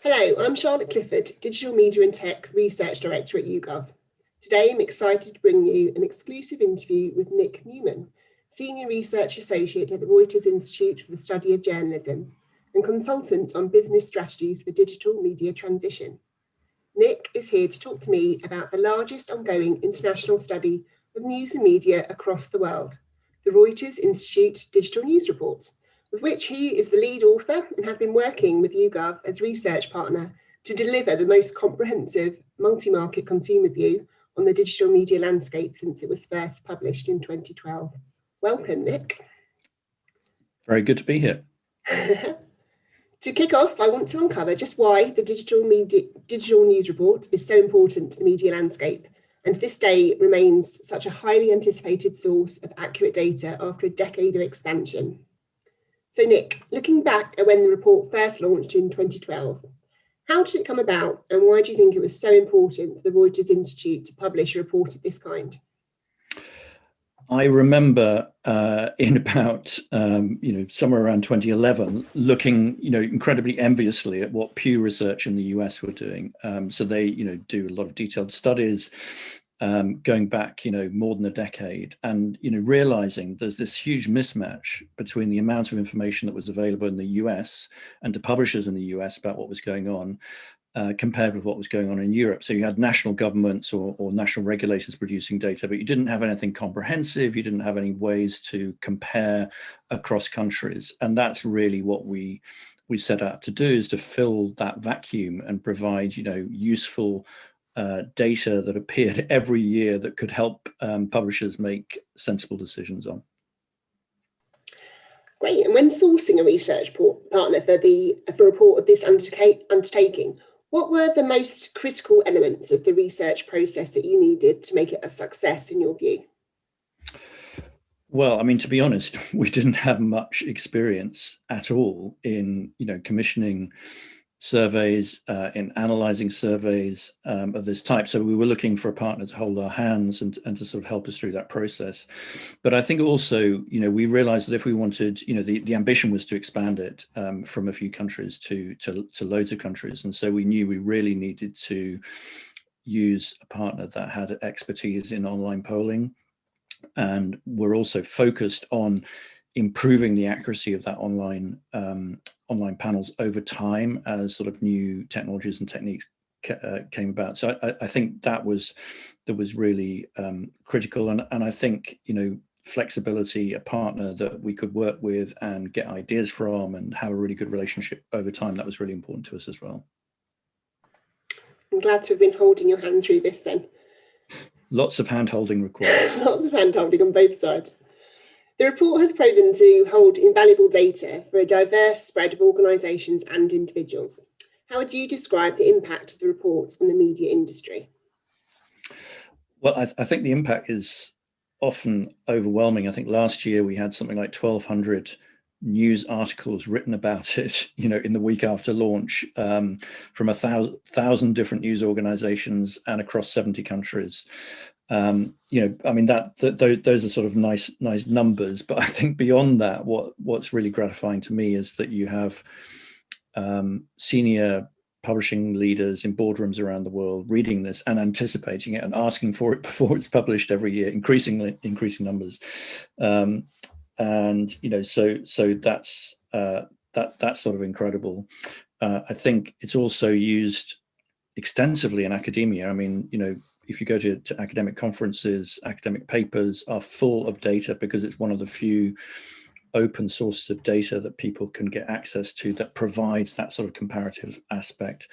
Hello, I'm Charlotte Clifford, Digital Media and Tech Research Director at YouGov. Today, I'm excited to bring you an exclusive interview with Nick Newman, Senior Research Associate at the Reuters Institute for the Study of Journalism and consultant on business strategies for digital media transition. Nick is here to talk to me about the largest ongoing international study of news and media across the world, the Reuters Institute Digital News Report, of which he is the lead author and has been working with YouGov as research partner to deliver the most comprehensive multi-market consumer view on the digital media landscape since it was first published in 2012. Welcome, Nick. Very good to be here. To kick off, I want to uncover just why the digital news report is so important to the media landscape, and to this day remains such a highly anticipated source of accurate data after a decade of expansion. So Nick, looking back at when the report first launched in 2012, how did it come about, and why do you think it was so important for the Reuters Institute to publish a report of this kind? I remember in about somewhere around 2011, looking incredibly enviously at what Pew Research in the US were doing. So they do a lot of detailed studies going back more than a decade, and realizing there's this huge mismatch between the amount of information that was available in the US and to publishers in the US about what was going on compared with what was going on in Europe. So you had national governments or national regulators producing data, but you didn't have anything comprehensive. You didn't have any ways to compare across countries. And that's really what we set out to do, is to fill that vacuum and provide useful data that appeared every year that could help publishers make sensible decisions on. Great. And when sourcing a research partner for a report of this undertaking, what were the most critical elements of the research process that you needed to make it a success in your view? Well, I mean, to be honest, we didn't have much experience at all in commissioning surveys, in analyzing surveys of this type. So we were looking for a partner to hold our hands and to sort of help us through that process. But I think also, we realized that if we wanted, the ambition was to expand it from a few countries to loads of countries. And so we knew we really needed to use a partner that had expertise in online polling. And we're also focused on improving the accuracy of that online panels over time as sort of new technologies and techniques came about. So I think that was really critical, and I think flexibility, a partner that we could work with and get ideas from and have a really good relationship over time, that was really important to us as well. I'm glad to have been holding your hand through this then. Lots of hand-holding required. Lots of hand-holding on both sides. The report has proven to hold invaluable data for a diverse spread of organisations and individuals. How would you describe the impact of the report on the media industry? Well, I think the impact is often overwhelming. I think last year we had something like 1,200 news articles written about it, in the week after launch, from 1,000 different news organizations and across 70 countries. I mean, those are sort of nice numbers, but I think beyond that, what's really gratifying to me is that you have senior publishing leaders in boardrooms around the world reading this and anticipating it and asking for it before it's published every year, increasing numbers. And so that's sort of incredible. I think it's also used extensively in academia. I mean, if you go to academic conferences, academic papers are full of data because it's one of the few open sources of data that people can get access to that provides that sort of comparative aspect.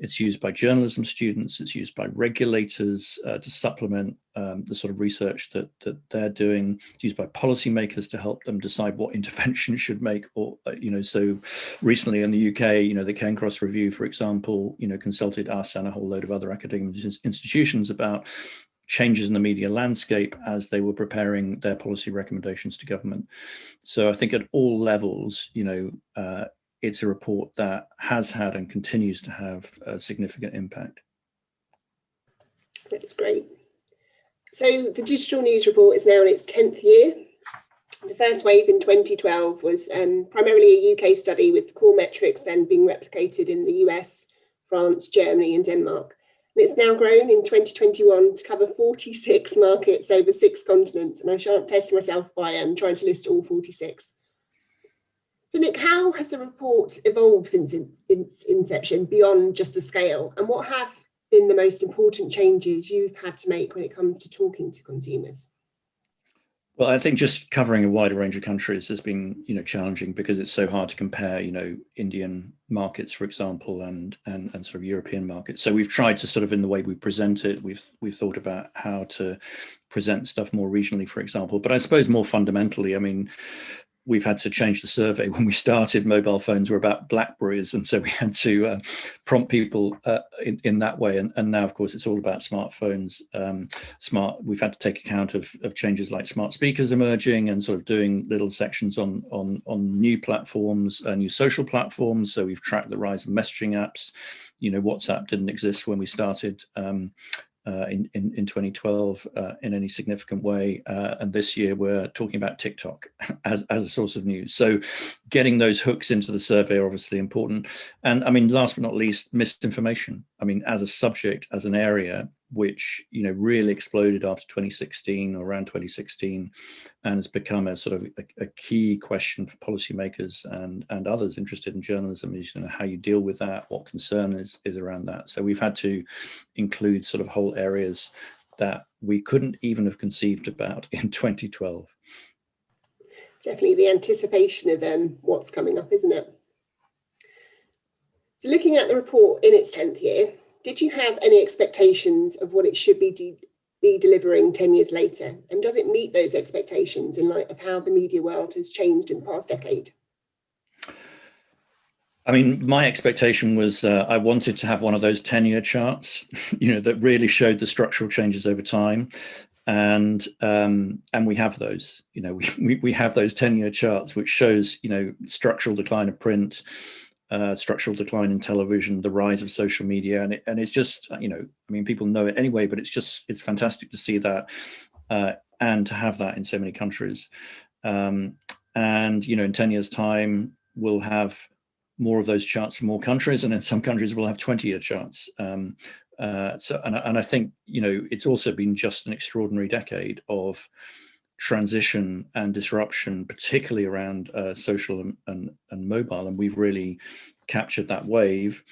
It's used by journalism students, it's used by regulators to supplement the sort of research that they're doing. It's used by policymakers to help them decide what intervention should make, or so recently in the UK, the Cairncross Review, for example, consulted us and a whole load of other academic institutions about changes in the media landscape as they were preparing their policy recommendations to government. So I think at all levels, it's a report that has had and continues to have a significant impact. That's great. So the Digital News Report is now in its 10th year. The first wave in 2012 was primarily a UK study, with core metrics then being replicated in the US, France, Germany and Denmark. And it's now grown in 2021 to cover 46 markets over 6 continents. And I shan't test myself by trying to list all 46. So Nick, how has the report evolved since its inception beyond just the scale? And what have been the most important changes you've had to make when it comes to talking to consumers? Well, I think just covering a wider range of countries has been, challenging, because it's so hard to compare, Indian markets, for example, and sort of European markets. So we've tried to sort of, in the way we present it, we've thought about how to present stuff more regionally, for example. But I suppose more fundamentally, I mean, we've had to change the survey. When we started, mobile phones were about Blackberries, and so we had to prompt people in that way. And now, of course, it's all about smartphones. We've had to take account of changes like smart speakers emerging, and sort of doing little sections on new platforms, new social platforms. So we've tracked the rise of messaging apps. WhatsApp didn't exist when we started. In 2012 in any significant way, and this year we're talking about TikTok as a source of news. So getting those hooks into the survey are obviously important. And I mean, last but not least, misinformation. I mean, as a subject, as an area which really exploded after 2016, or around 2016, and has become a sort of a key question for policymakers and others interested in journalism, is how you deal with that, what concern is around that. So we've had to include sort of whole areas that we couldn't even have conceived about in 2012. Definitely the anticipation of what's coming up, isn't it? So looking at the report in its 10th year, did you have any expectations of what it should be delivering 10 years later? And does it meet those expectations in light of how the media world has changed in the past decade? I mean, my expectation was I wanted to have one of those 10-year charts, that really showed the structural changes over time. And we have those, we have those 10-year charts, which shows, structural decline of print, structural decline in television, the rise of social media. And it's just, I mean, people know it anyway, but it's fantastic to see that and to have that in so many countries. And, in 10 years' time, we'll have more of those charts for more countries, and in some countries we'll have 20-year charts. And I think, it's also been just an extraordinary decade of transition and disruption, particularly around social and mobile, and we've really captured that wave.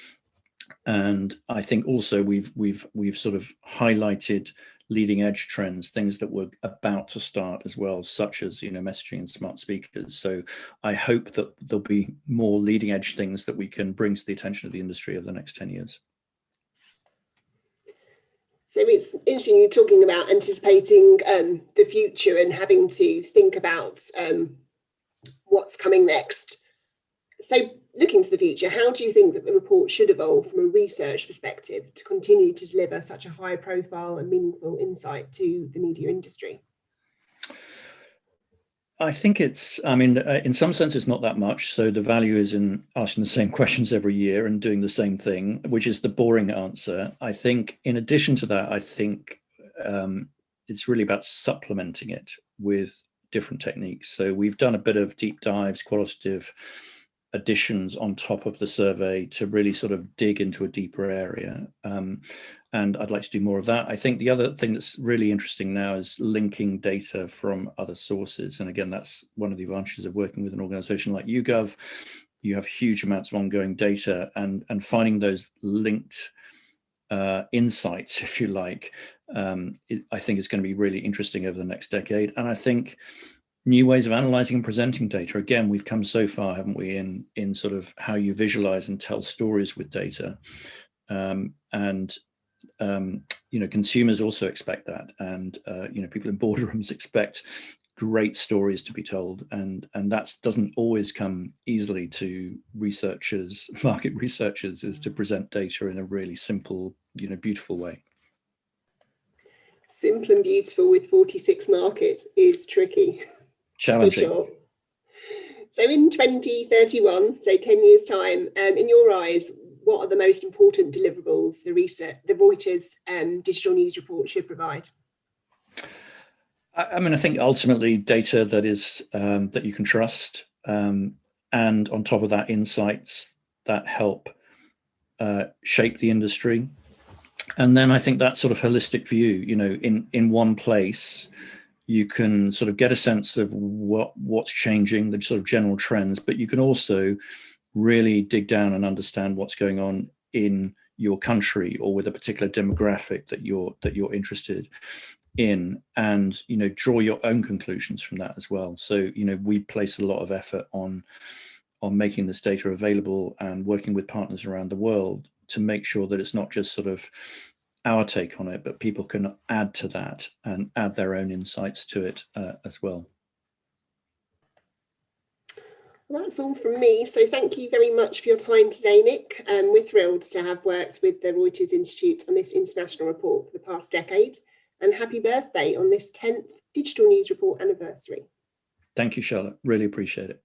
And I think also we've sort of highlighted leading edge trends, things that were about to start as well, such as messaging and smart speakers. So I hope that there'll be more leading edge things that we can bring to the attention of the industry over the next 10 years. So it's interesting you're talking about anticipating the future and having to think about what's coming next. So looking to the future, how do you think that the report should evolve from a research perspective to continue to deliver such a high profile and meaningful insight to the media industry? I think in some sense, it's not that much. So the value is in asking the same questions every year and doing the same thing, which is the boring answer. I think in addition to that, I think it's really about supplementing it with different techniques. So we've done a bit of deep dives, qualitative additions on top of the survey to really sort of dig into a deeper area. And I'd like to do more of that. I think the other thing that's really interesting now is linking data from other sources. And again, that's one of the advantages of working with an organization like YouGov. You have huge amounts of ongoing data, and finding those linked insights, if you like, I think is going to be really interesting over the next decade. And I think new ways of analyzing and presenting data. Again, we've come so far, haven't we, in sort of how you visualize and tell stories with data. Consumers also expect that, and people in boardrooms expect great stories to be told, and that doesn't always come easily to researchers, market researchers, is to present data in a really simple, beautiful way. Simple and beautiful with 46 markets is tricky. Challenging. For sure. So in 2031, so 10 years time, in your eyes, what are the most important deliverables the Reuters digital news report should provide? I mean, I think ultimately data that is that you can trust, and on top of that, insights that help shape the industry. And then I think that sort of holistic view, you know, in one place, you can sort of get a sense of what's changing, the sort of general trends, but you can also really dig down and understand what's going on in your country or with a particular demographic that you're interested in, and you know, draw your own conclusions from that as well. So you know, we place a lot of effort on making this data available and working with partners around the world to make sure that it's not just sort of our take on it, but people can add to that and add their own insights to it as well. Well, that's all from me. So thank you very much for your time today, Nick. We're thrilled to have worked with the Reuters Institute on this international report for the past decade. And happy birthday on this 10th Digital News Report anniversary. Thank you, Charlotte. Really appreciate it.